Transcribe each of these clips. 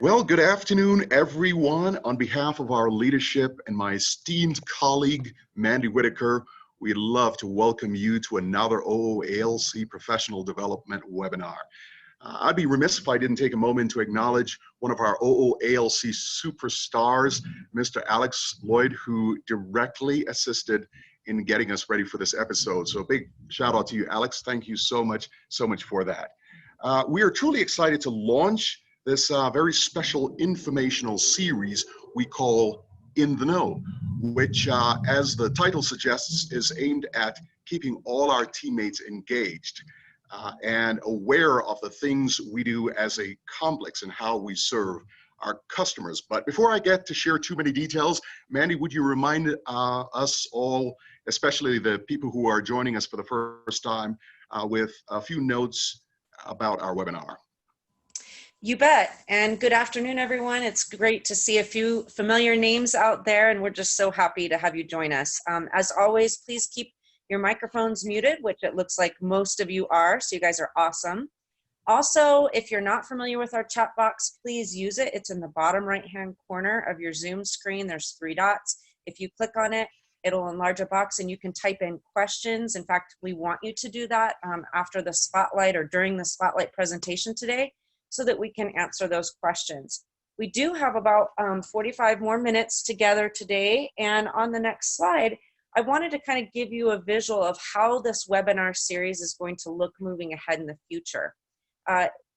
Well, good afternoon, everyone. On behalf of our leadership and my esteemed colleague, Mandy Whitaker, we'd love to welcome you to another OO-ALC professional development webinar. I'd be remiss if I didn't take a moment to acknowledge one of our OO-ALC superstars, Mr. Alex Lloyd, who directly assisted in getting us ready for this episode. So a big shout out to you, Alex. Thank you so much for that. We are truly excited to launch this very special informational series we call In the Know, which, as the title suggests, is aimed at keeping all our teammates engaged and aware of the things we do as a complex and how we serve our customers. But before I get to share too many details, Mandy, would you remind us all, especially the people who are joining us for the first time, with a few notes about our webinar? You bet. And good afternoon, everyone. It's great to see a few familiar names out there, and we're just so happy to have you join us. As always, please keep your microphones muted, which it looks like most of you are, so you guys are awesome. Also, if you're not familiar with our chat box, please use it. It's in the bottom right-hand corner of your Zoom screen. There's 3 dots. If you click on it, it'll enlarge a box and you can type in questions. In fact, we want you to do that after the spotlight or during the spotlight presentation today, so that we can answer those questions. We do have about 45 more minutes together today, and on the next slide, I wanted to kind of give you a visual of how this webinar series is going to look moving ahead in the future.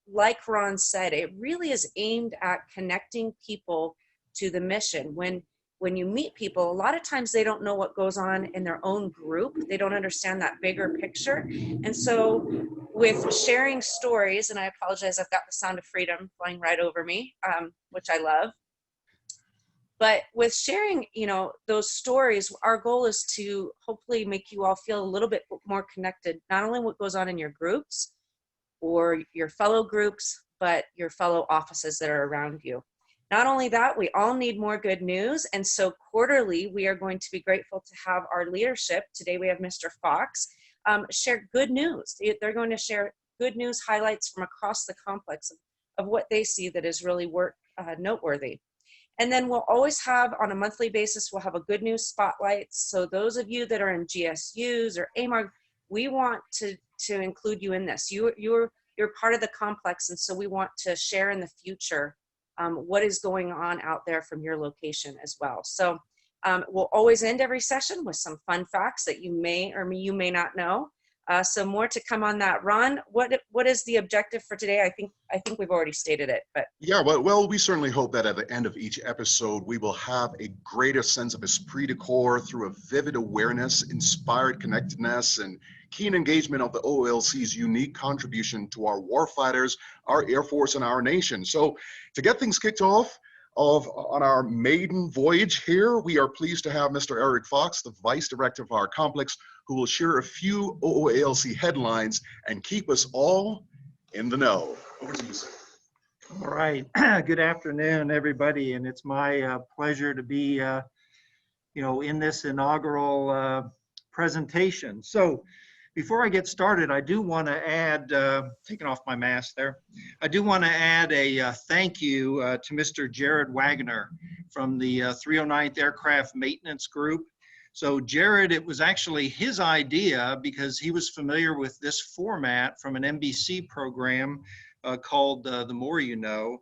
Like Ron said, it really is aimed at connecting people to the mission. When you meet people, a lot of times they don't know what goes on in their own group. They don't understand that bigger picture. And so with sharing stories, and I apologize, I've got the sound of freedom flying right over me, which I love. But with sharing, those stories, our goal is to hopefully make you all feel a little bit more connected, not only what goes on in your groups or your fellow groups, but your fellow offices that are around you. Not only that, we all need more good news. And so quarterly, we are going to be grateful to have our leadership. Today we have Mr. Fox share good news. They're going to share good news highlights from across the complex of what they see that is really noteworthy. And then we'll always have, on a monthly basis, we'll have a good news spotlight. So those of you that are in GSUs or AMARG, we want to include you in this. You're part of the complex, and so we want to share in the future what is going on out there from your location as well. So we'll always end every session with some fun facts that you may or you may not know. So more to come on that. Ron, what is the objective for today? I think we've already stated it, but yeah, well, we certainly hope that at the end of each episode, we will have a greater sense of esprit de corps through a vivid awareness, inspired connectedness, and keen engagement of the OO-ALC's unique contribution to our warfighters, our Air Force, and our nation. So to get things kicked off on our maiden voyage here, we are pleased to have Mr. Eric Fox, the Vice Director of our complex, who will share a few OO-ALC headlines and keep us all in the know. Over to you, sir. All right. Good afternoon, everybody, and it's my pleasure to be, in this inaugural presentation. So, before I get started, I do want to add, taking off my mask there, I do want to add a thank you to Mr. Jared Wagner from the 309th Aircraft Maintenance Group. So Jared, it was actually his idea because he was familiar with this format from an NBC program called The More You Know.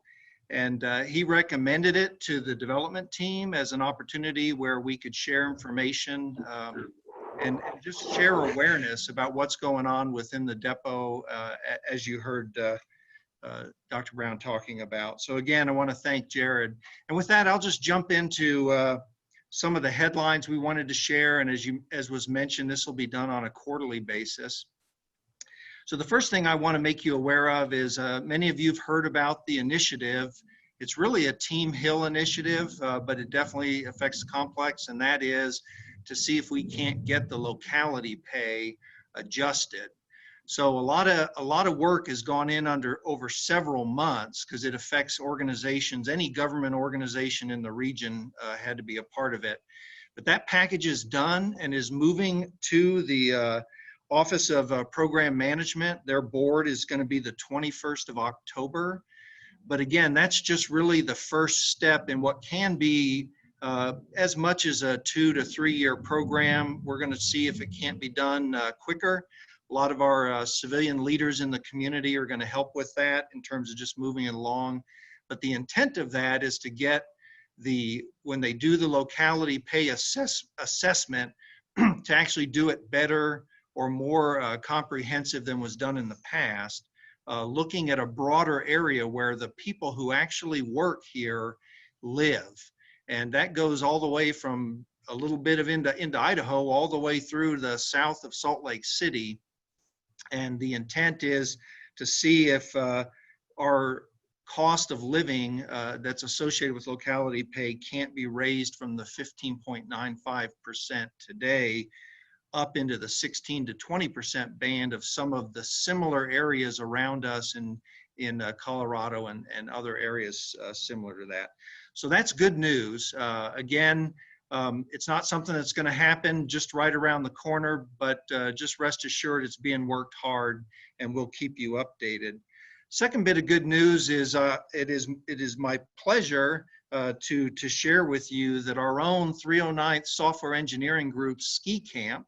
And he recommended it to the development team as an opportunity where we could share information and just share awareness about what's going on within the depot, as you heard Dr. Brown talking about. So again, I want to thank Jared. And with that, I'll just jump into some of the headlines we wanted to share. And as was mentioned, this will be done on a quarterly basis. So the first thing I want to make you aware of is many of you have heard about the initiative. It's really a Team Hill initiative, but it definitely affects the complex, and that is to see if we can't get the locality pay adjusted. So a lot of work has gone in over several months because it affects organizations. Any government organization in the region had to be a part of it. But that package is done and is moving to the Office of Program Management. Their board is going to be the 21st of October. But again, that's just really the first step in what can be as much as a 2 to 3 year program. We're going to see if it can't be done quicker. A lot of our civilian leaders in the community are going to help with that in terms of just moving it along. But the intent of that is to get when they do the locality pay assessment, to actually do it better or more comprehensive than was done in the past, looking at a broader area where the people who actually work here live. And that goes all the way from a little bit of into Idaho, all the way through the south of Salt Lake City. And the intent is to see if our cost of living that's associated with locality pay can't be raised from the 15.95% today up into the 16 to 20% band of some of the similar areas around us in Colorado and other areas similar to that. So that's good news. Again, it's not something that's going to happen just right around the corner, but just rest assured it's being worked hard, and we'll keep you updated. Second bit of good news is it is my pleasure to share with you that our own 309th Software Engineering Group Ski Camp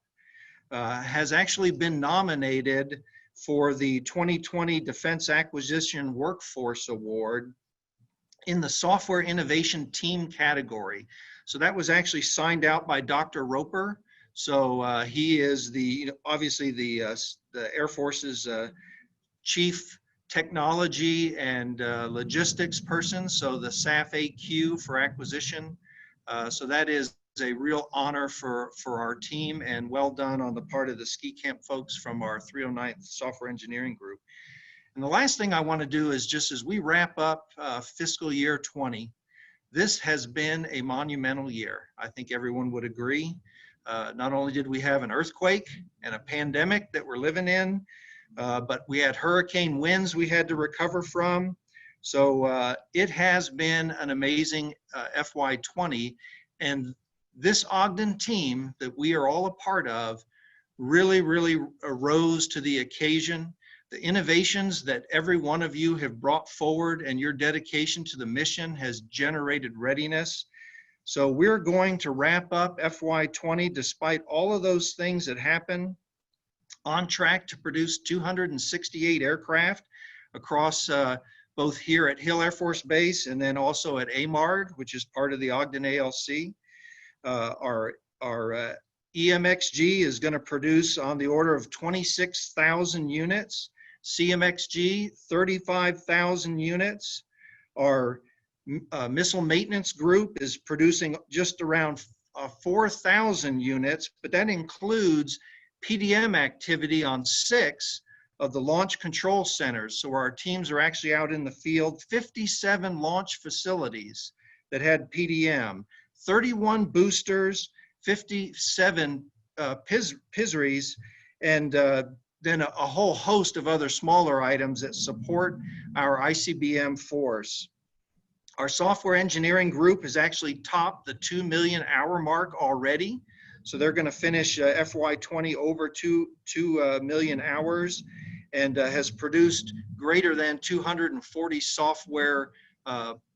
has actually been nominated for the 2020 Defense Acquisition Workforce Award in the Software Innovation Team category. So that was actually signed out by Dr. Roper. So he is obviously the Air Force's chief technology and logistics person. So the SAF AQ for acquisition. So that is a real honor for our team, and well done on the part of the ski camp folks from our 309th Software Engineering Group. And the last thing I want to do is, just as we wrap up fiscal year 20, this has been a monumental year. I think everyone would agree. Not only did we have an earthquake and a pandemic that we're living in, but we had hurricane winds we had to recover from. So it has been an amazing FY20, and this Ogden team that we are all a part of really rose to the occasion. The innovations that every one of you have brought forward and your dedication to the mission has generated readiness. So we're going to wrap up FY20 despite all of those things that happen, on track to produce 268 aircraft across both here at Hill Air Force Base and then also at AMARD, which is part of the Ogden ALC. Our EMXG is going to produce on the order of 26,000 units, CMXG 35,000 units. Our missile maintenance group is producing just around 4,000 units, but that includes PDM activity on 6 of the launch control centers. So our teams are actually out in the field, 57 launch facilities that had PDM, 31 boosters, 57 PISREs, and then a whole host of other smaller items that support our ICBM force. Our software engineering group has actually topped the 2 million hour mark already. So they're going to finish FY20 over 2 million hours, and has produced greater than 240 software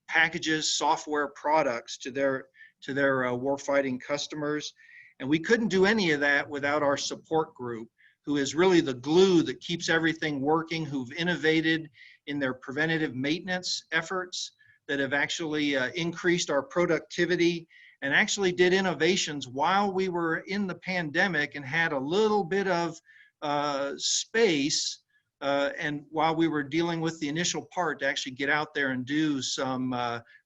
packages, software products to their warfighting customers. And we couldn't do any of that without our support group, who is really the glue that keeps everything working, who've innovated in their preventative maintenance efforts that have actually increased our productivity, and actually did innovations while we were in the pandemic and had a little bit of space, and while we were dealing with the initial part, to actually get out there and do some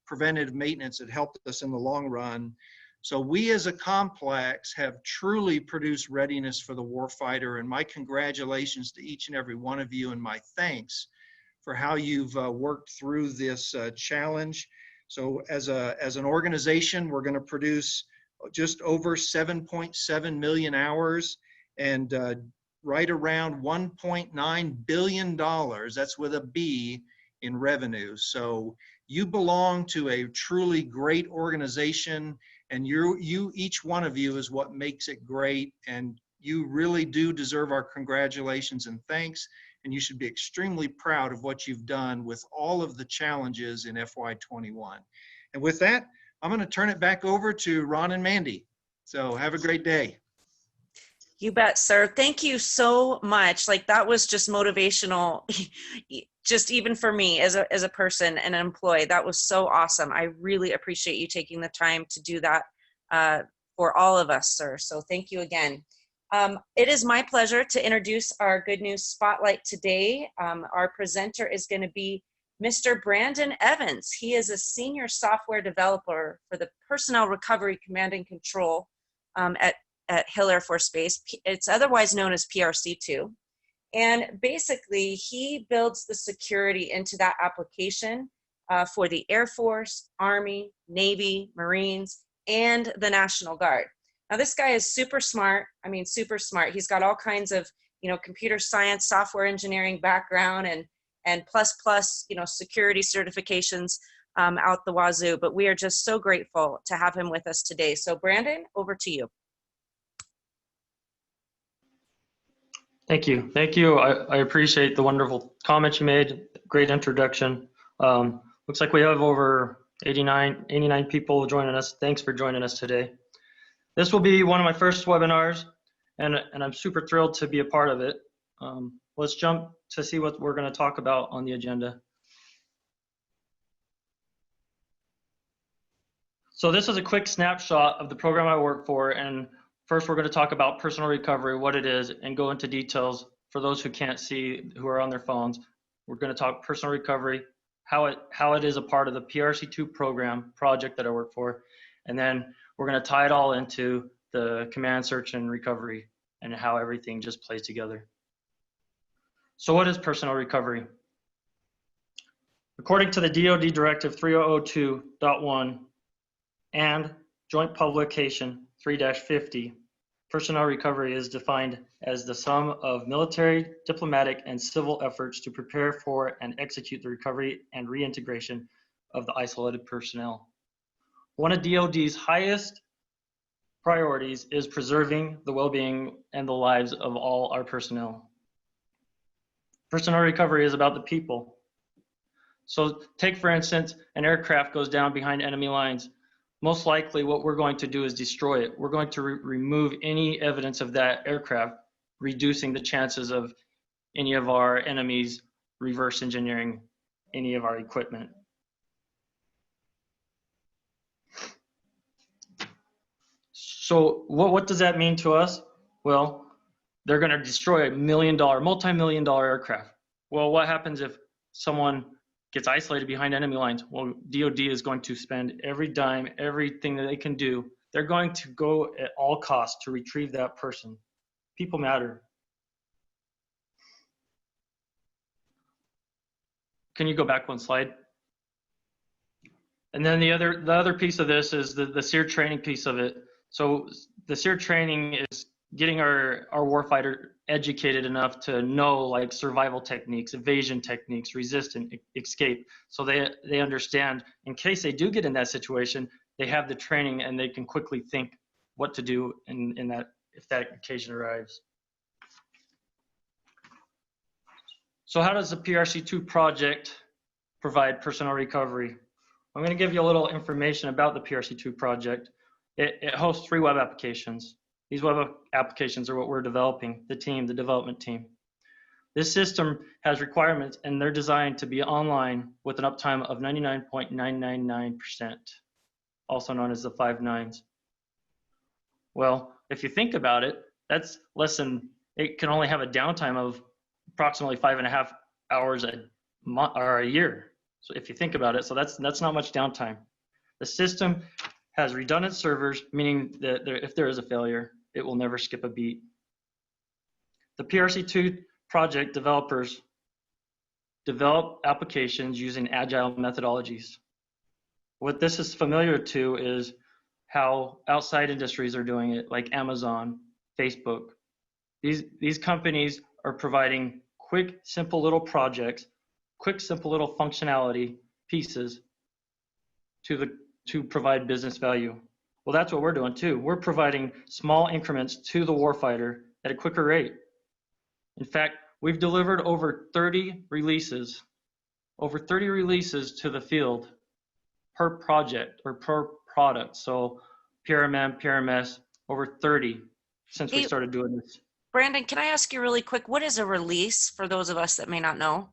preventative maintenance that helped us in the long run. So we as a complex have truly produced readiness for the warfighter, and my congratulations to each and every one of you, and my thanks for how you've worked through this challenge. So as an organization, we're going to produce just over 7.7 million hours and right around $1.9 billion, that's with a B, in revenue. So you belong to a truly great organization, and each one of you is what makes it great, and you really do deserve our congratulations and thanks. and you should be extremely proud of what you've done with all of the challenges in FY21. And with that, I'm going to turn it back over to Ron and Mandy. So have a great day. You bet, sir. Thank you so much. Like, that was just motivational, just even for me as a person and an employee. That was so awesome. I really appreciate you taking the time to do that for all of us, sir. So thank you again. It is my pleasure to introduce our Good News Spotlight today. Our presenter is going to be Mr. Brandon Evans. He is a senior software developer for the Personnel Recovery Command and Control at Hill Air Force Base. It's otherwise known as PRC2. And basically, he builds the security into that application for the Air Force, Army, Navy, Marines, and the National Guard. Now, this guy is super smart. I mean, super smart. He's got all kinds of, computer science, software engineering background, and plus, security certifications out the wazoo. But we are just so grateful to have him with us today. So, Brandon, over to you. Thank you. Thank you. I appreciate the wonderful comments you made. Great introduction. Looks like we have over 89 people joining us. Thanks for joining us today. This will be one of my first webinars, and I'm super thrilled to be a part of it. Let's jump to see what we're going to talk about on the agenda. So this is a quick snapshot of the program I work for, and first, we're going to talk about personal recovery, what it is, and go into details for those who can't see, who are on their phones. We're going to talk personal recovery, how it is a part of the PRC2 project that I work for, and then we're going to tie it all into the command search and recovery and how everything just plays together. So what is personal recovery? According to the DoD Directive 3002.1 and Joint Publication 3-50, personnel recovery is defined as the sum of military, diplomatic, and civil efforts to prepare for and execute the recovery and reintegration of the isolated personnel. One of DoD's highest priorities is preserving the well-being and the lives of all our personnel. Personnel recovery is about the people. So take, for instance, an aircraft goes down behind enemy lines. Most likely what we're going to do is destroy it. We're going to remove any evidence of that aircraft, reducing the chances of any of our enemies reverse engineering any of our equipment. So what does that mean to us? Well, they're going to destroy a multi-million-dollar aircraft. Well, what happens if someone gets isolated behind enemy lines? Well, DoD is going to spend every dime, everything that they can do. They're going to go at all costs to retrieve that person. People matter. Can you go back one slide? And then the other piece of this is the SEER training piece of it. So the SEER training is getting our warfighter educated enough to know like survival techniques, evasion techniques, resist and escape. So they understand in case they do get in that situation, they have the training and they can quickly think what to do in that if that occasion arrives. So how does the PRC2 project provide personnel recovery? I'm going to give you a little information about the PRC2 project. It hosts 3 web applications. These web applications are what we're developing, the development team. This system has requirements and they're designed to be online with an uptime of 99.999%, also known as the 5 nines. Well, if you think about it, that's less than, it can only have a downtime of approximately 5.5 hours a year. So if you think about it, so that's not much downtime. The system has redundant servers, meaning that if there is a failure, it will never skip a beat. The PRC2 project developers develop applications using agile methodologies. What this is familiar to is how outside industries are doing it, like Amazon, Facebook. These companies are providing quick, simple little projects, quick, simple little functionality pieces to provide business value. Well, that's what we're doing too. We're providing small increments to the warfighter at a quicker rate. In fact, We've delivered over 30 releases to the field per project or per product. So PRMM, PRMS, over 30 since we Hey, started doing this. Brandon, can I ask you really quick, what is a release for those of us that may not know?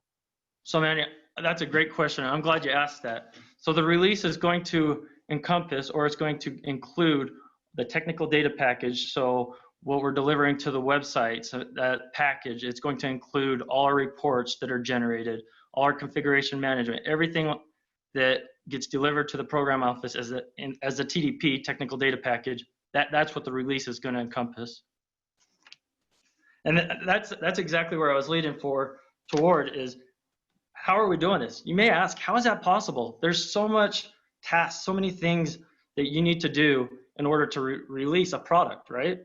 So Manny, that's a great question. I'm glad you asked that. So the release is going to encompass, or it's going to include, the technical data package. So what we're delivering to the website, so that package, it's going to include all our reports that are generated, all our configuration management, everything that gets delivered to the program office as a TDP, technical data package. That's what the release is going to encompass. And that's exactly where I was leading toward is, how are we doing this? You may ask, how is that possible? There's so much tasks, so many things that you need to do in order to release a product, right?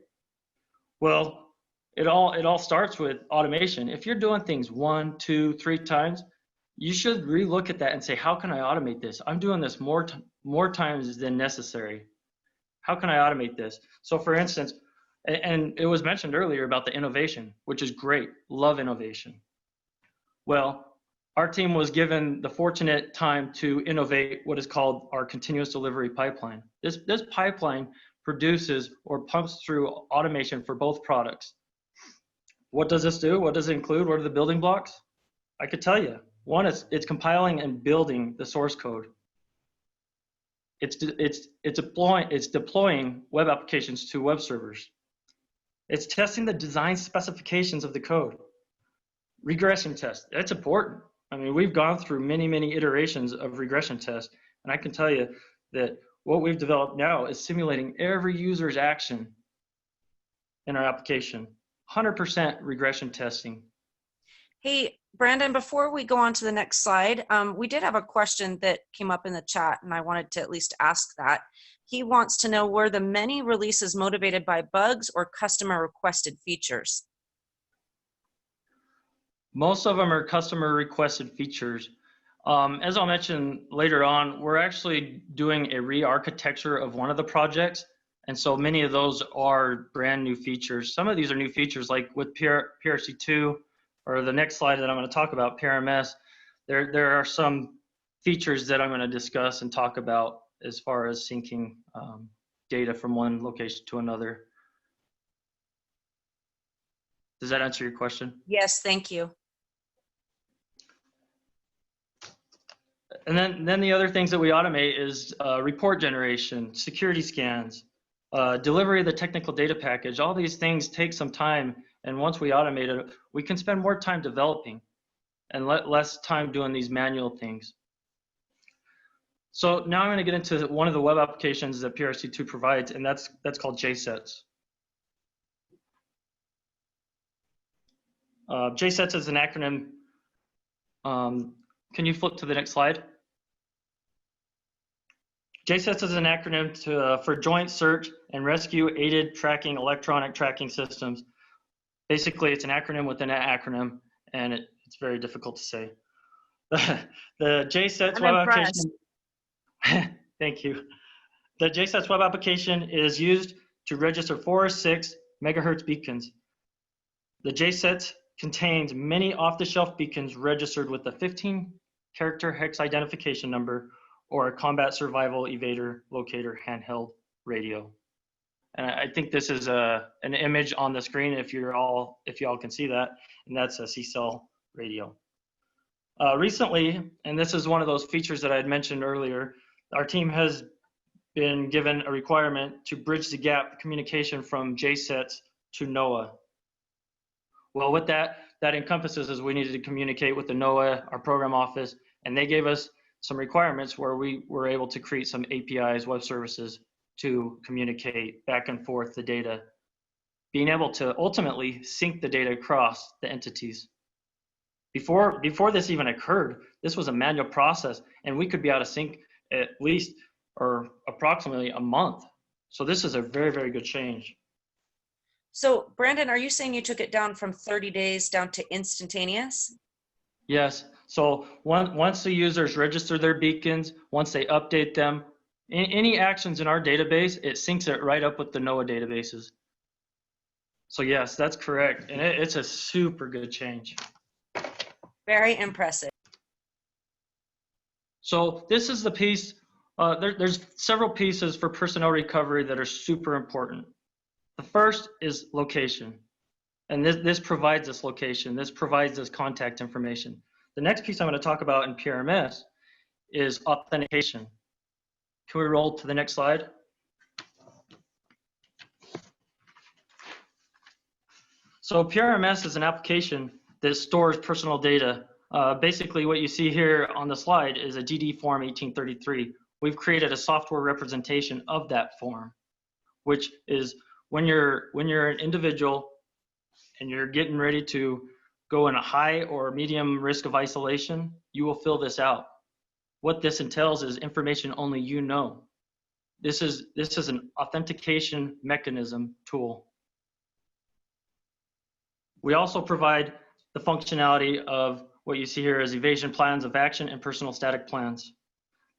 Well, it all starts with automation. If you're doing things 1, 2, 3 times, you should relook at that and say, how can I automate this? I'm doing this more times than necessary. How can I automate this? So for instance, and it was mentioned earlier about the innovation, which is great. Love innovation. Well, our team was given the fortunate time to innovate what is called our continuous delivery pipeline. This pipeline produces or pumps through automation for both products. What does this do? What does it include? What are the building blocks? I could tell you. One, it's compiling and building the source code. It's deploying web applications to web servers. It's testing the design specifications of the code. Regression tests, that's important. I mean, we've gone through many iterations of regression tests, and I can tell you that what we've developed now is simulating every user's action in our application. 100% regression testing. Hey, Brandon, before we go on to the next slide, we did have a question that came up in the chat, and I wanted to at least ask that. He wants to know, were the many releases motivated by bugs or customer requested features? Most of them are customer requested features. As I'll mention later on, we're actually doing a re-architecture of one of the projects. And so many of those are brand new features. Some of these are new features, like with PRC2, or the next slide that I'm going to talk about, PRMS. There are some features that I'm going to discuss and talk about as far as syncing data from one location to another. Does that answer your question? Yes, thank you. And then the other things that we automate is report generation, security scans, delivery of the technical data package. All these things take some time, and once we automate it, we can spend more time developing and less time doing these manual things. So now I'm going to get into one of the web applications that PRC2 provides, and that's called JSETS. JSETS is an acronym. Can you flip to the next slide? JSETS is an acronym for Joint Search and Rescue Aided Tracking Electronic Tracking Systems. Basically, it's an acronym within an acronym, and it's very difficult to say. The JSETS web application. Thank you. The JSETS web application is used to register 4 or 6 megahertz beacons. The JSETS contains many off-the-shelf beacons registered with a 15-character hex identification number or a combat survival evader locator handheld radio. And I think this is an image on the screen if y'all can see that, and that's a C-cell radio. Recently, and this is one of those features that I had mentioned earlier, our team has been given a requirement to bridge the gap communication from JSETS to NOAA. Well, what that encompasses is we needed to communicate with the NOAA, our program office, and they gave us some requirements where we were able to create some APIs, web services, to communicate back and forth the data, being able to ultimately sync the data across the entities. Before this even occurred, this was a manual process, and we could be out of sync at least or approximately a month. So this is a very, very good change. So Brandon, are you saying you took it down from 30 days down to instantaneous? Yes. So once the users register their beacons, once they update them, any actions in our database, it syncs it right up with the NOAA databases. So yes, that's correct. And it's a super good change. Very impressive. So this is the piece, there's several pieces for personnel recovery that are super important. The first is location. And this provides us location. This provides us contact information. The next piece I'm going to talk about in PRMS is authentication. Can we roll to the next slide? So PRMS is an application that stores personal data. Basically what you see here on the slide is a DD form 1833. We've created a software representation of that form, which is when you're an individual and you're getting ready to go in a high or medium risk of isolation, you will fill this out. What this entails is information only you know. This is an authentication mechanism tool. We also provide the functionality of what you see here as evasion plans of action and personal static plans.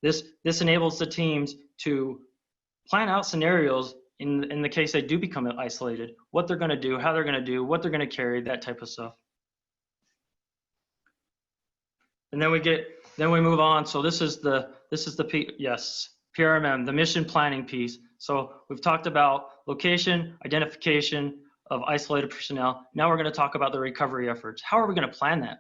This enables the teams to plan out scenarios in the case they do become isolated, what they're going to do, how they're going to do, what they're going to carry, that type of stuff. And then we move on. So this is the PRMM, the mission planning piece. So we've talked about location, identification of isolated personnel. Now we're going to talk about the recovery efforts. How are we going to plan that?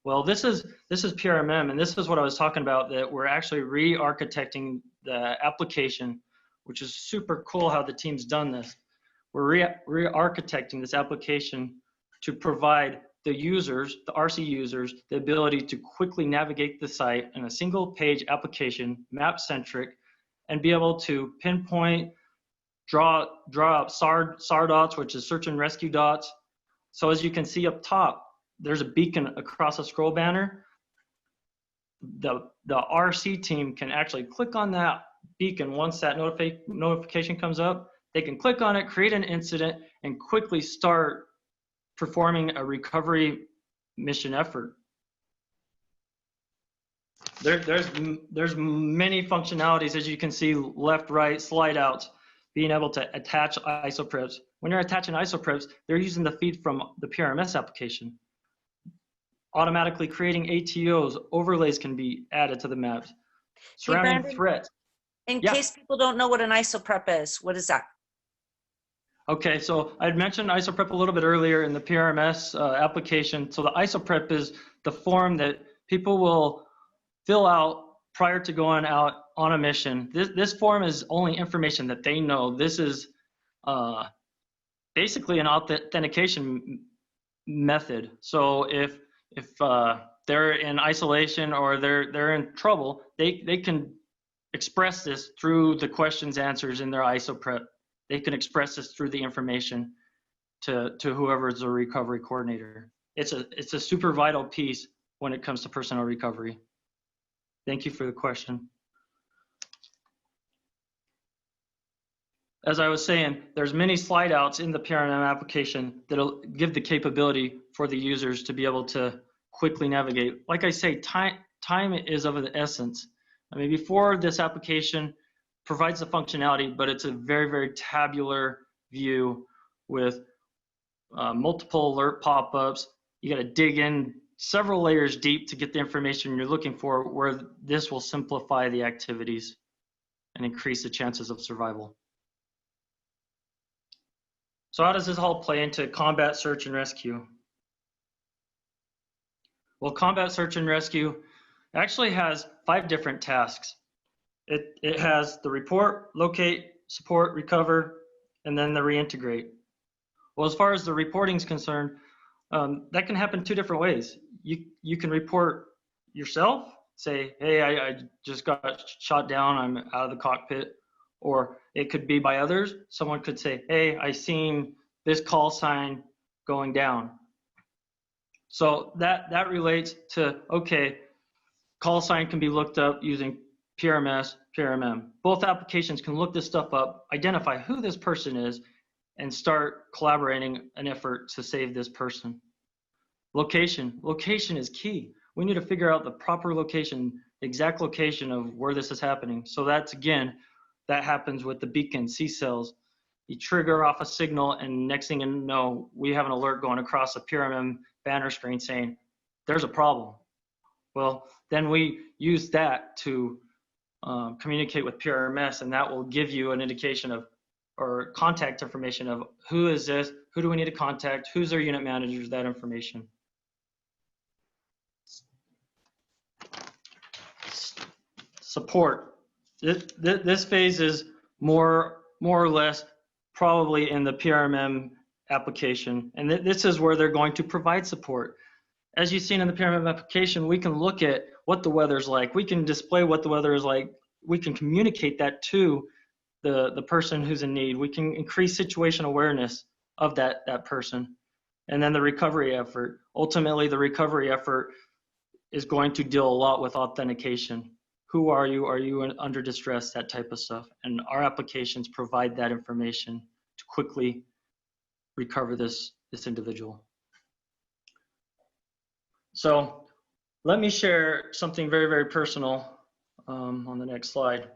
Well, this is PRMM, and this is what I was talking about, that we're actually re-architecting the application, which is super cool how the team's done this. We're re-architecting this application to provide the users, the RC users, the ability to quickly navigate the site in a single page application, map-centric, and be able to pinpoint, draw up SAR dots, which is search and rescue dots. So as you can see up top, there's a beacon across a scroll banner. The RC team can actually click on that beacon once that notification comes up. They can click on it, create an incident, and quickly start performing a recovery mission effort. There's many functionalities, as you can see, left, right, slide outs, being able to attach isopreps. When you're attaching isopreps, they're using the feed from the PRMS application. Automatically creating ATOs, overlays can be added to the maps. Surrounding threats. In case people don't know what an isoprep is, what is that? Okay, so I'd mentioned isoprep a little bit earlier in the PRMS application. So the isoprep is the form that people will fill out prior to going out on a mission. This form is only information that they know. This is basically an authentication method. So if they're in isolation or they're in trouble, they can express this through the questions, answers in their isoprep. They can express this through the information to whoever is the recovery coordinator. It's a super vital piece when it comes to personnel recovery. Thank you for the question. As I was saying, there's many slide outs in the PRMM application that'll give the capability for the users to be able to quickly navigate. Like I say, time is of the essence. I mean, before this application provides the functionality, but it's a very, very tabular view with multiple alert pop-ups. You got to dig in several layers deep to get the information you're looking for, where this will simplify the activities and increase the chances of survival. So how does this all play into combat search and rescue? Well, combat search and rescue actually has 5 different tasks. It has the report, locate, support, recover, and then the reintegrate. Well, as far as the reporting is concerned, that can happen 2 different ways. You can report yourself, say, hey, I just got shot down, I'm out of the cockpit. Or it could be by others. Someone could say, hey, I seen this call sign going down. So that relates to, okay, call sign can be looked up using PRMS, PRMM. Both applications can look this stuff up, identify who this person is, and start collaborating an effort to save this person. Location is key. We need to figure out the proper location, the exact location of where this is happening. So that's, again, that happens with the beacon, C-cells. you trigger off a signal, and next thing you know, we have an alert going across a PRM banner screen saying, there's a problem. Well, then we use that to communicate with PRMS, and that will give you an indication of, or contact information of, who is this, who do we need to contact, who's their unit managers, that information. Support. This phase is more or less probably in the PRMM application, and this is where they're going to provide support. As you've seen in the PRMM application, we can look at what the weather's like. We can display what the weather is like. We can communicate that to the person who's in need. We can increase situation awareness of that person. And then the recovery effort. Ultimately, the recovery effort is going to deal a lot with authentication. Who are you? Are you under distress? That type of stuff. And our applications provide that information to quickly recover this individual. So let me share something very, very personal on the next slide.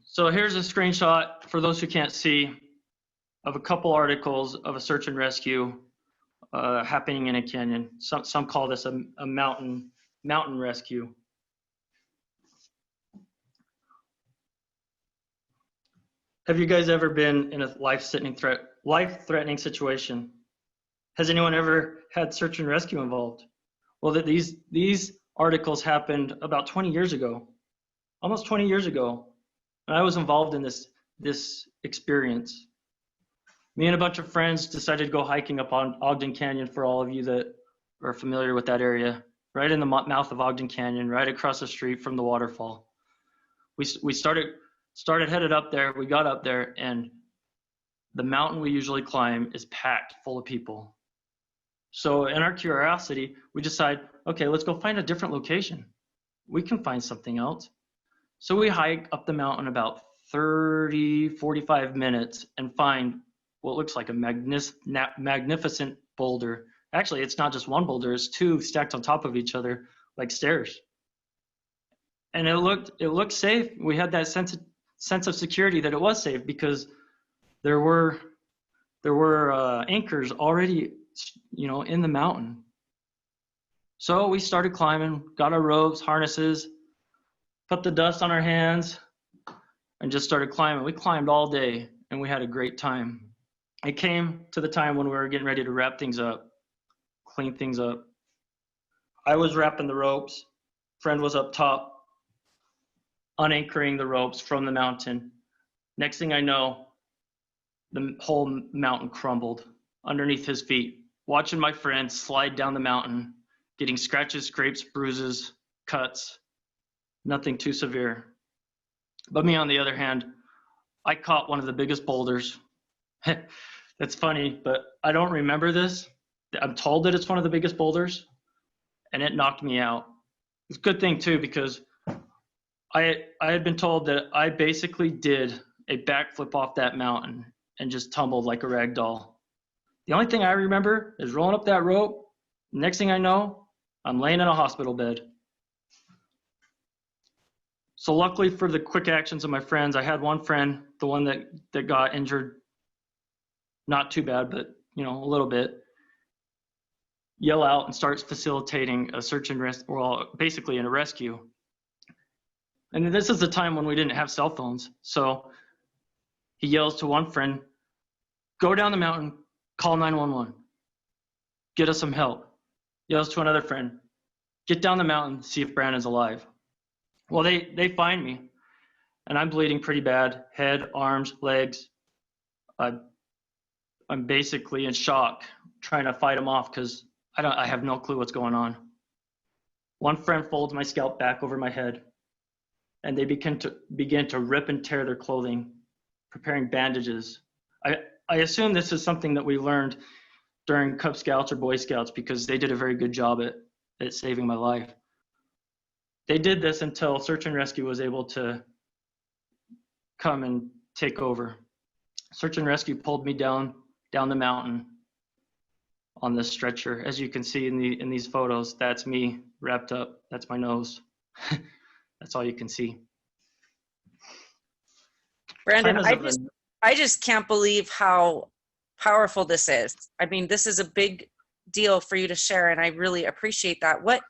So here's a screenshot, for those who can't see, of a couple articles of a search and rescue happening in a canyon. Some call this a mountain rescue. Have you guys ever been in a life-threatening situation? Has anyone ever had search and rescue involved? Well, these articles happened about 20 years ago, almost 20 years ago. And I was involved in this experience. Me and a bunch of friends decided to go hiking up on Ogden Canyon, for all of you that are familiar with that area, right in the mouth of Ogden Canyon, right across the street from the waterfall. We started headed up there. We got up there, and the mountain we usually climb is packed full of people. So in our curiosity, we decide, okay, let's go find a different location. We can find something else. So we hike up the mountain about 45 minutes and find what looks like a magnificent boulder. Actually, it's not just one boulder, it's two stacked on top of each other like stairs. And it looked safe. We had that sense of security that it was safe, because there were anchors already, in the mountain. So we started climbing, got our ropes, harnesses, put the dust on our hands, and just started climbing. We climbed all day, and we had a great time. It came to the time when we were getting ready to wrap things up, clean things up. I was wrapping the ropes. Friend was up top, unanchoring the ropes from the mountain. Next thing I know, the whole mountain crumbled underneath his feet. Watching my friend slide down the mountain, getting scratches, scrapes, bruises, cuts. Nothing too severe. But me, on the other hand, I caught one of the biggest boulders. That's funny, but I don't remember this. I'm told that it's one of the biggest boulders, and it knocked me out. It's a good thing too, because I had been told that I basically did a backflip off that mountain and just tumbled like a rag doll. The only thing I remember is rolling up that rope. Next thing I know, I'm laying in a hospital bed. So luckily for the quick actions of my friends, I had one friend, the one that got injured, not too bad, but a little bit, yell out and starts facilitating a search and rescue, well, basically in a rescue. And this is the time when we didn't have cell phones. So he yells to one friend, go down the mountain, call 911, get us some help. Yells to another friend, get down the mountain, see if Brandon's alive. Well, they find me, and I'm bleeding pretty bad, head, arms, legs. I'm basically in shock, trying to fight them off because I have no clue what's going on. One friend folds my scalp back over my head, and they begin to rip and tear their clothing, preparing bandages. I assume this is something that we learned during Cub Scouts or Boy Scouts, because they did a very good job at saving my life. They did this until search and rescue was able to come and take over. Search and rescue pulled me down the mountain on this stretcher. As you can see in these photos, that's me wrapped up. That's my nose. That's all you can see. Brandon, Time is of the I just can't believe how powerful this is. I mean, this is a big deal for you to share, and I really appreciate that. What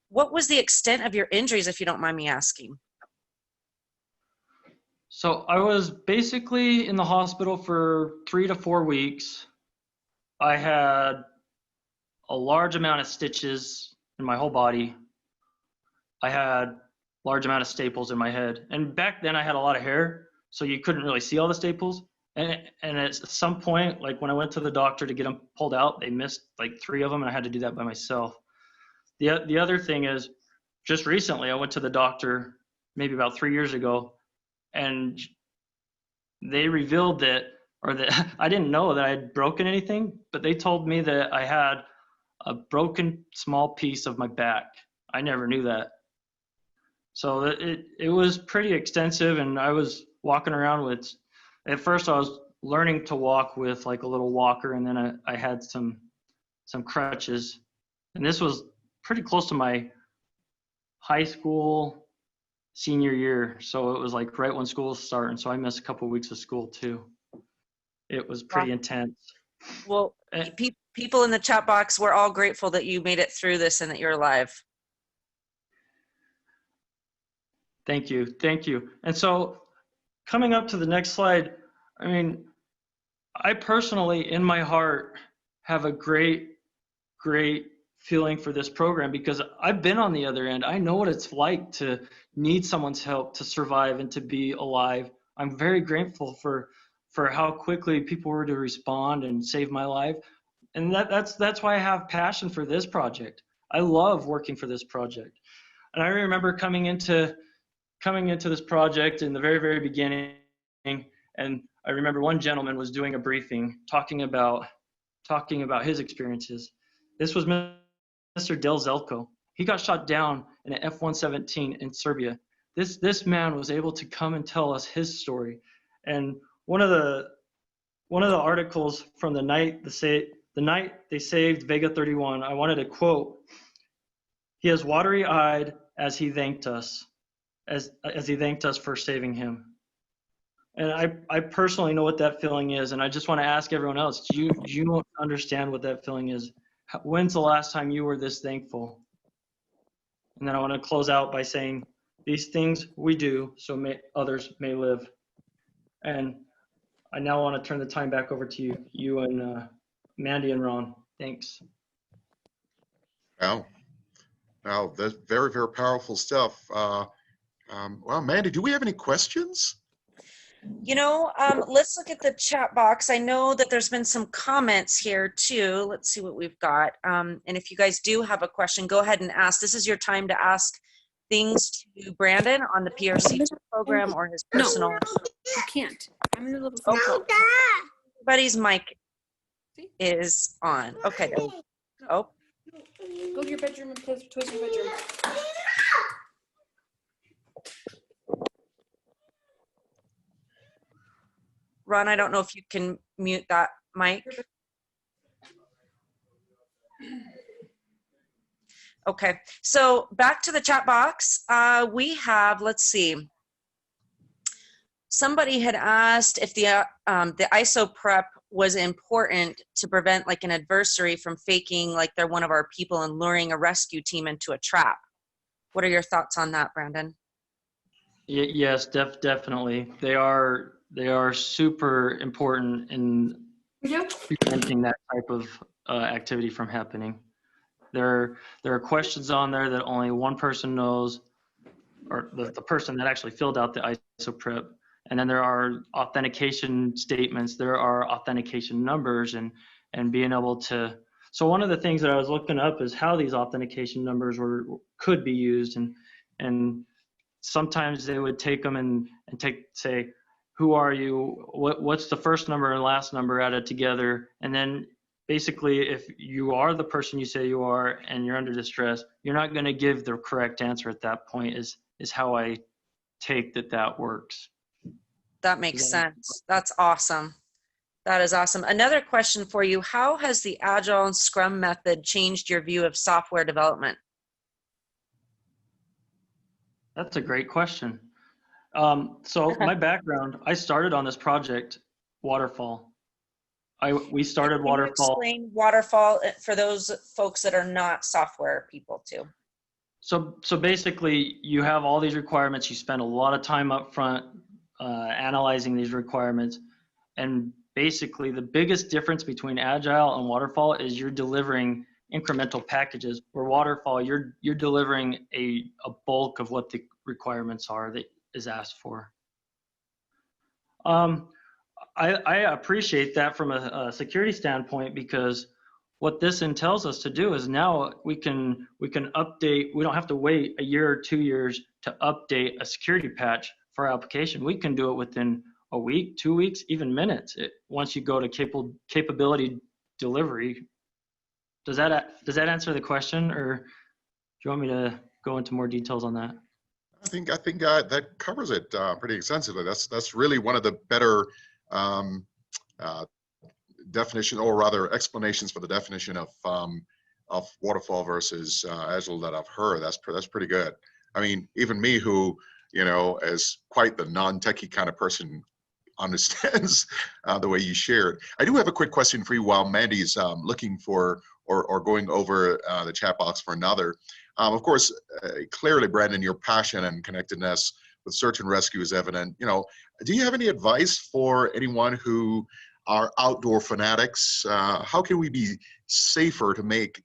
was the extent of your injuries, if you don't mind me asking? So I was basically in the hospital for 3 to 4 weeks. I had a large amount of stitches in my whole body. I had large amount of staples in my head. And back then I had a lot of hair, so you couldn't really see all the staples. And at some point, like when I went to the doctor to get them pulled out, they missed like 3 of them, and I had to do that by myself. The other thing is, just recently I went to the doctor, maybe about 3 years ago, and they revealed that, or that I didn't know that I had broken anything, but they told me that I had a broken small piece of my back. I never knew that. So it was pretty extensive, and I was walking around with, at first I was learning to walk with like a little walker, and then I had some crutches. And this was pretty close to my high school senior year. So it was like right when school was starting. So I missed a couple of weeks of school too. It was pretty intense. Well, people in the chat box, we're all grateful that you made it through this and that you're alive. Thank you. Thank you. And so coming up to the next slide, I mean, I personally, in my heart, have a great feeling for this program because I've been on the other end. I know what it's like to need someone's help to survive and to be alive. I'm very grateful for how quickly people were to respond and save my life. And that's why I have passion for this project. I love working for this project. And I remember coming into this project in the very beginning, and I remember one gentleman was doing a briefing talking about his experiences. This was Mr. Del Zelko. He got shot down in an F-117 in Serbia. This man was able to come and tell us his story. And one of the articles from the night they saved Vega 31, I wanted to quote, "He is watery-eyed as he thanked us, as he thanked us for saving him." And I personally know what that feeling is, and I just want to ask everyone else, do you understand what that feeling is? When's the last time you were this thankful? And then I want to close out by saying, these things we do so others may live. And I now want to turn the time back over to you and Mandy and Ron. Thanks. Wow, that's very powerful stuff. Well, Mandy, do we have any questions? You know, let's look at the chat box. I know that there's been some comments here too. Let's see what we've got. And if you guys do have a question, go ahead and ask. This is your time to ask things to Brandon on the PRC2 program or his personal. No, you can't. I'm in the little phone call. Everybody's mic is on. Okay. Oh. Go to your bedroom and play with toys in your bedroom. Ron, I don't know if you can mute that mic. Okay, so back to the chat box. We have, let's see. Somebody had asked if the ISO prep was important to prevent like an adversary from faking like they're one of our people and luring a rescue team into a trap. What are your thoughts on that, Brandon? Yes, definitely. They are super important in preventing that type of activity from happening. There are questions on there that only one person knows, or the person that actually filled out the ISO prep. And then there are authentication statements, there are authentication numbers, and being able to. So one of the things that I was looking up is how these authentication numbers could be used, and sometimes they would take them and say, who are you? What's the first number and last number added together? And then basically, if you are the person you say you are and you're under distress, you're not going to give the correct answer at that point. Is how I take that works. That makes sense. That's awesome. That is awesome. Another question for you: how has the Agile and Scrum method changed your view of software development? That's a great question. So my background, I started on this project, Waterfall. We started Can you Waterfall. explain waterfall for those folks that are not software people too? So basically, you have all these requirements. You spend a lot of time up front analyzing these requirements. And basically, the biggest difference between Agile and Waterfall is you're delivering incremental packages. Where Waterfall, you're delivering a bulk of what the requirements are that is asked for. I appreciate that from a security standpoint, because what this entails us to do is now we can update. We don't have to wait a year or 2 years to update a security patch for our application. We can do it within a week, 2 weeks, even minutes. Once you go to capability delivery. Does that answer the question, or do you want me to go into more details on that? I think that covers it pretty extensively. That's really one of the better definition, or rather explanations for the definition of waterfall versus agile that I've heard. That's pretty good. I mean, even me, who is quite the non-techie kind of person, understands the way you shared. I do have a quick question for you while Mandy's looking for or going over the chat box for another. Of course, clearly, Brandon, your passion and connectedness with search and rescue is evident. Do you have any advice for anyone who are outdoor fanatics? How can we be safer to make,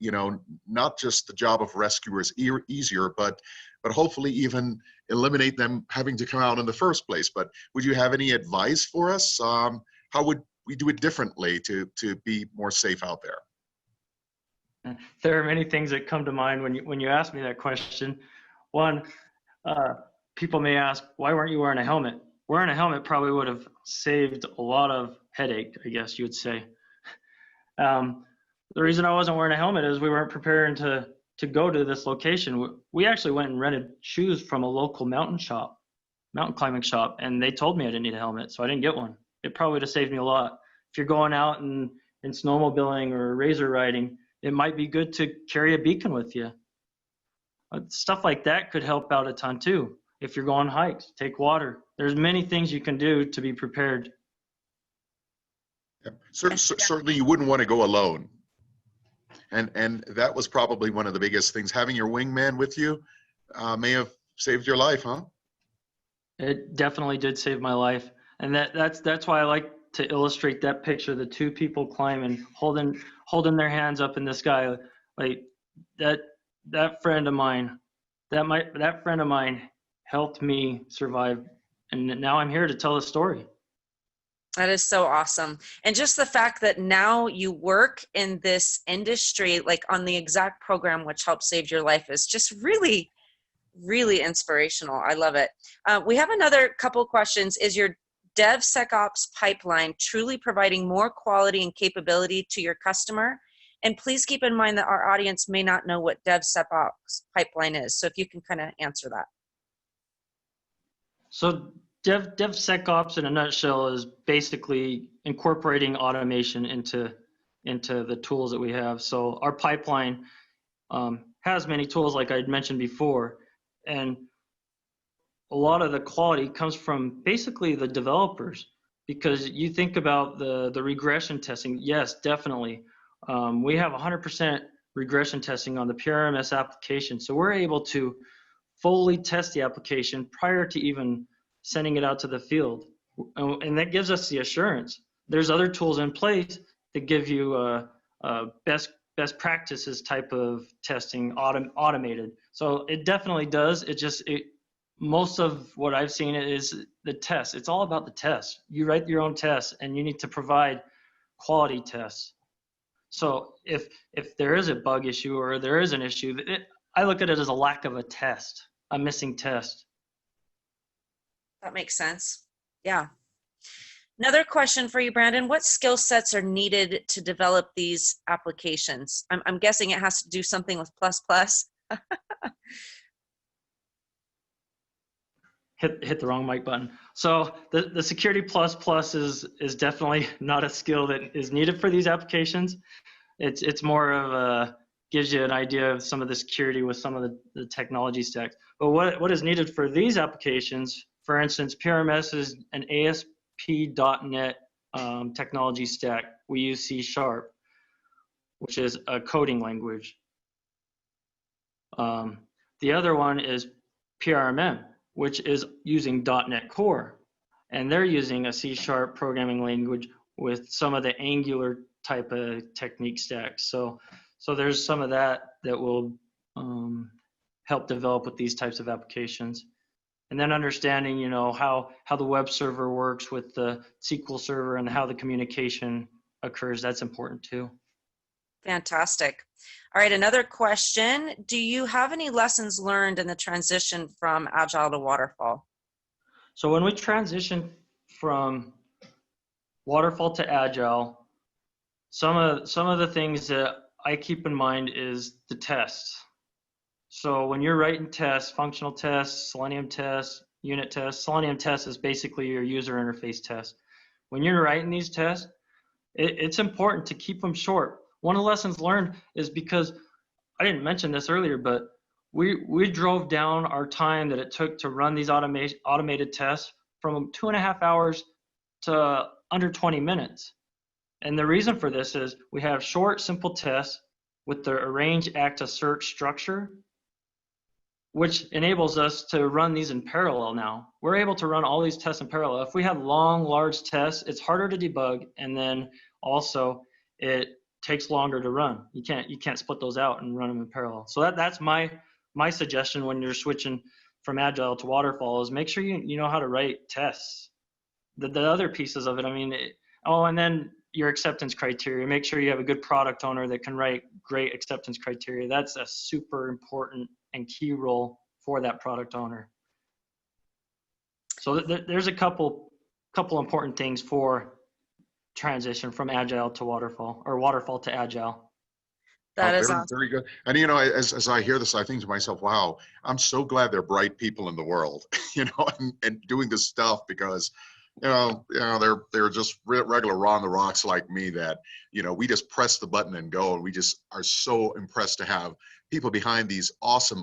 not just the job of rescuers easier, but hopefully even eliminate them having to come out in the first place? But would you have any advice for us? How would we do it differently to be more safe out there? There are many things that come to mind when you ask me that question. One, people may ask, why weren't you wearing a helmet? Wearing a helmet probably would have saved a lot of headache, I guess you would say. The reason I wasn't wearing a helmet is we weren't preparing to go to this location. We actually went and rented shoes from a local mountain climbing shop, and they told me I didn't need a helmet, so I didn't get one. It probably would have saved me a lot. If you're going out and snowmobiling or razor riding, it might be good to carry a beacon with you. Stuff like that could help out a ton too. If you're going hikes, take water. There's many things you can do to be prepared. Yeah. Certainly you wouldn't want to go alone. And that was probably one of the biggest things. Having your wingman with you may have saved your life, huh? It definitely did save my life. And that's why I like to illustrate that picture, the two people climbing, holding their hands up in the sky. Like that friend of mine, that friend of mine helped me survive. And now I'm here to tell the story. That is so awesome. And just the fact that now you work in this industry, like on the exact program which helped save your life, is just really, really inspirational. I love it. We have another couple questions. Is your DevSecOps pipeline truly providing more quality and capability to your customer? And please keep in mind that our audience may not know what DevSecOps pipeline is. So if you can kind of answer that. So DevSecOps in a nutshell is basically incorporating automation into the tools that we have. So our pipeline has many tools, like I mentioned before, and a lot of the quality comes from basically the developers. Because you think about the regression testing, yes, definitely. We have 100% regression testing on the PRMS application, so we're able to fully test the application prior to even sending it out to the field, and that gives us the assurance. There's other tools in place that give you best practices type of testing, automated. So it definitely does. Most of what I've seen is the test. It's all about the test. You write your own tests, and you need to provide quality tests. So if there is a bug issue or there is an issue, I look at it as a lack of a test, a missing test. That makes sense. Yeah. Another question for you, Brandon. What skill sets are needed to develop these applications? I'm guessing it has to do something with ++. Hit the wrong mic button. So the security ++ is definitely not a skill that is needed for these applications. It's more of gives you an idea of some of the security with some of the technology stacks. But what is needed for these applications For instance, PRMS is an ASP.NET technology stack. We use C#, which is a coding language. The other one is PRMM, which is using .NET Core. And they're using a C# programming language with some of the Angular type of technique stacks. So there's some of that will help develop with these types of applications. And then understanding, you know, how the web server works with the SQL server and how the communication occurs, that's important too. Fantastic. All right, another question. Do you have any lessons learned in the transition from Agile to Waterfall? So when we transition from Waterfall to Agile, some of the things that I keep in mind is the tests. So when you're writing tests, functional tests, Selenium tests, unit tests, Selenium tests is basically your user interface test. When you're writing these tests, it's important to keep them short. One of the lessons learned is because, I didn't mention this earlier, but we drove down our time that it took to run these automated tests from 2.5 hours to under 20 minutes. And the reason for this is we have short, simple tests with the arrange, act, assert structure, which enables us to run these in parallel now. We're able to run all these tests in parallel. If we have long, large tests, it's harder to debug, and then also it takes longer to run. You can't split those out and run them in parallel. So that's my suggestion when you're switching from Agile to Waterfall is make sure you know how to write tests. The other pieces of it, I mean, and then your acceptance criteria. Make sure you have a good product owner that can write great acceptance criteria. That's a super important and key role for that product owner. So there's a couple important things for transition from Agile to Waterfall, or Waterfall to Agile. That is very, awesome. very good. And you know, as I hear this, I think to myself, wow, I'm so glad there are bright people in the world, you know, and doing this stuff, because you know, they're just regular raw on the rocks like me that, you know, we just press the button and go, and we just are so impressed to have people behind these awesome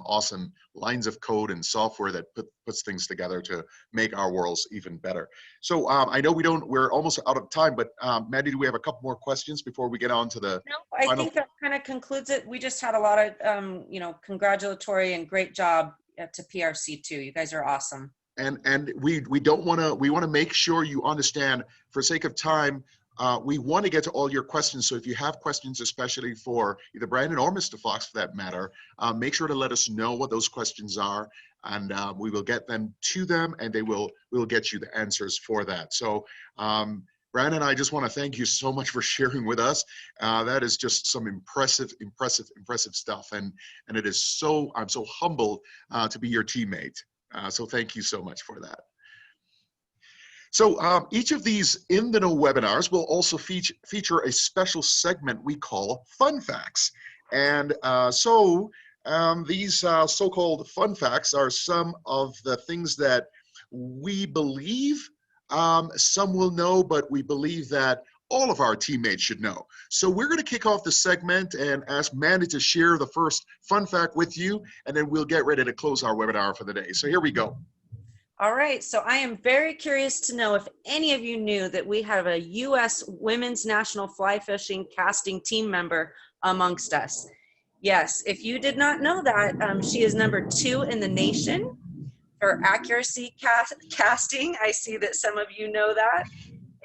lines of code and software that puts things together to make our worlds even better. So I know we're almost out of time, but Maddie, do we have a couple more questions before we get on to the No, I think that kind of concludes it. We just had a lot of, you know, congratulatory and great job to PRC2. You guys are awesome. And we want to make sure you understand, for sake of time, we want to get to all your questions. So if you have questions, especially for either Brandon or Mr. Fox for that matter, make sure to let us know what those questions are, and we will get them to them, and we'll get you the answers for that. So Brandon, I just want to thank you so much for sharing with us. That is just some impressive stuff, and it is so, I'm so humbled to be your teammate. So thank you so much for that. So each of these In the Know webinars will also feature a special segment we call Fun Facts. And these so-called fun facts are some of the things that we believe some will know, but we believe that all of our teammates should know. So we're going to kick off the segment and ask Mandy to share the first fun fact with you, and then we'll get ready to close our webinar for the day. So here we go. All right, so I am very curious to know if any of you knew that we have a U.S. Women's National Fly Fishing Casting team member amongst us. Yes, if you did not know that, she is number 2 in the nation for accuracy casting. I see that some of you know that.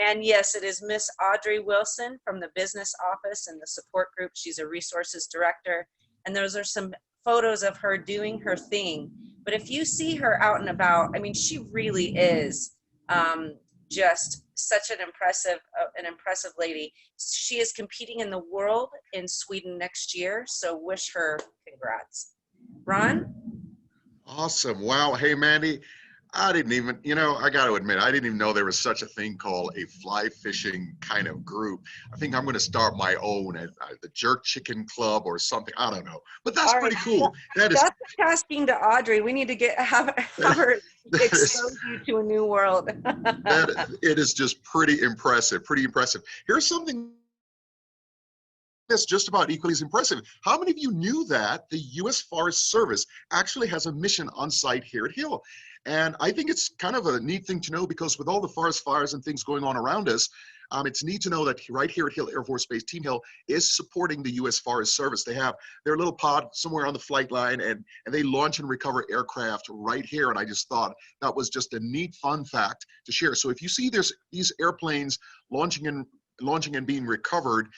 And yes, it is Miss Audrey Wilson from the business office and the support group. She's a resources director. And those are some photos of her doing her thing. But if you see her out and about, I mean, she really is just such an impressive lady. She is competing in the world in Sweden next year. So wish her congrats. Ron? Awesome. Wow. Hey, Mandy, I didn't even, you know, I got to admit, I didn't even know there was such a thing called a fly fishing kind of group. I think I'm going to start my own at the Jerk Chicken Club or something. I don't know, but that's pretty cool. That's casting to Audrey. We need to have her expose you to a new world. It is just pretty impressive. Here's something That's just about equally as impressive. How many of you knew that the U.S. Forest Service actually has a mission on site here at Hill? And I think it's kind of a neat thing to know, because with all the forest fires and things going on around us, it's neat to know that right here at Hill Air Force Base, Team Hill is supporting the U.S. Forest Service. They have their little pod somewhere on the flight line, and they launch and recover aircraft right here. And I just thought that was just a neat, fun fact to share. So if you see these airplanes launching and being recovered,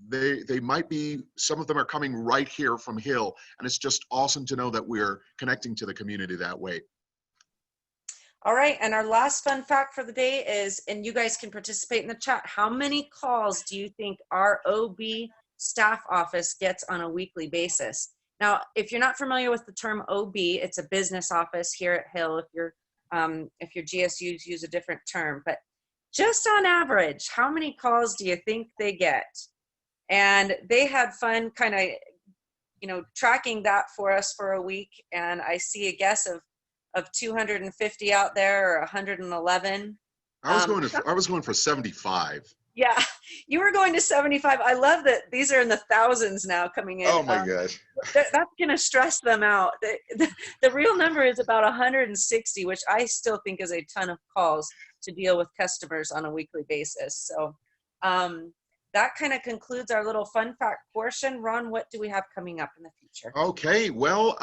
they might be, some of them are coming right here from Hill, and it's just awesome to know that we're connecting to the community that way. All right, and our last fun fact for the day is, and you guys can participate in the chat, how many calls do you think our OB staff office gets on a weekly basis? Now, if you're not familiar with the term OB, it's a business office here at Hill. If your GSUs use a different term, but just on average, how many calls do you think they get? And they had fun kind of, tracking that for us for a week. And I see a guess of 250 out there, or 111. I was going for 75. Yeah, you were going to 75. I love that these are in the thousands now coming in. Oh my gosh. That's going to stress them out. The real number is about 160, which I still think is a ton of calls to deal with customers on a weekly basis. So that kind of concludes our little fun fact portion. Ron, what do we have coming up in the future? Okay, well,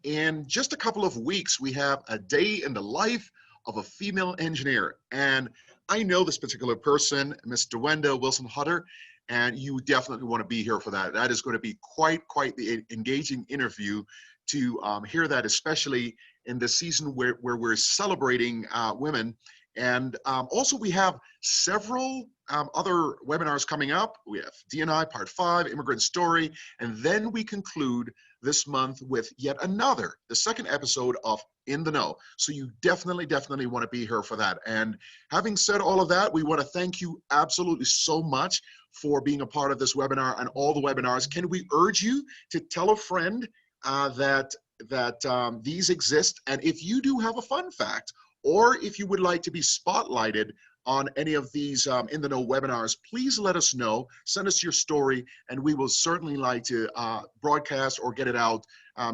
in just a couple of weeks, we have a day in the life of a female engineer. And I know this particular person, Miss DeWenda Wilson-Hutter, and you definitely want to be here for that. That is going to be quite the engaging interview to hear that, especially in the season where we're celebrating women. And also we have several other webinars coming up. We have D&I Part 5, Immigrant Story, and then we conclude this month with yet another, the second episode of In the Know. So you definitely want to be here for that. And having said all of that, we want to thank you absolutely so much for being a part of this webinar and all the webinars. Can we urge you to tell a friend that these exist? And if you do have a fun fact, or if you would like to be spotlighted on any of these In the Know webinars, please let us know. Send us your story, and we will certainly like to broadcast or get it out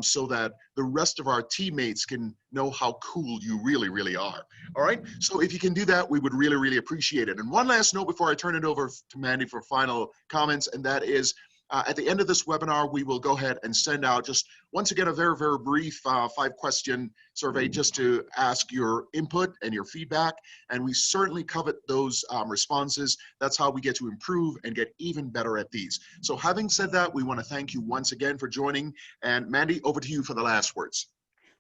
so that the rest of our teammates can know how cool you really are. All right, so if you can do that, we would really appreciate it. And one last note before I turn it over to Mandy for final comments, and that is, at the end of this webinar, we will go ahead and send out just, once again, a very brief 5-question survey just to ask your input and your feedback. And we certainly covet those responses. That's how we get to improve and get even better at these. So having said that, we want to thank you once again for joining. And Mandy, over to you for the last words.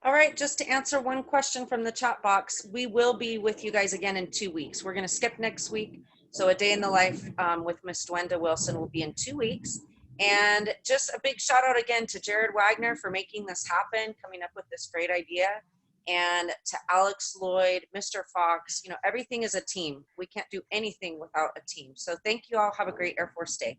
All right, just to answer one question from the chat box, we will be with you guys again in 2 weeks. We're going to skip next week. So a day in the life with Miss DeWenda Wilson will be in 2 weeks. And just a big shout out again to Jared Wagner for making this happen, coming up with this great idea, and to Alex Lloyd, Mr. Fox. Everything is a team. We can't do anything without a team. So thank you all. Have a great Air Force Day.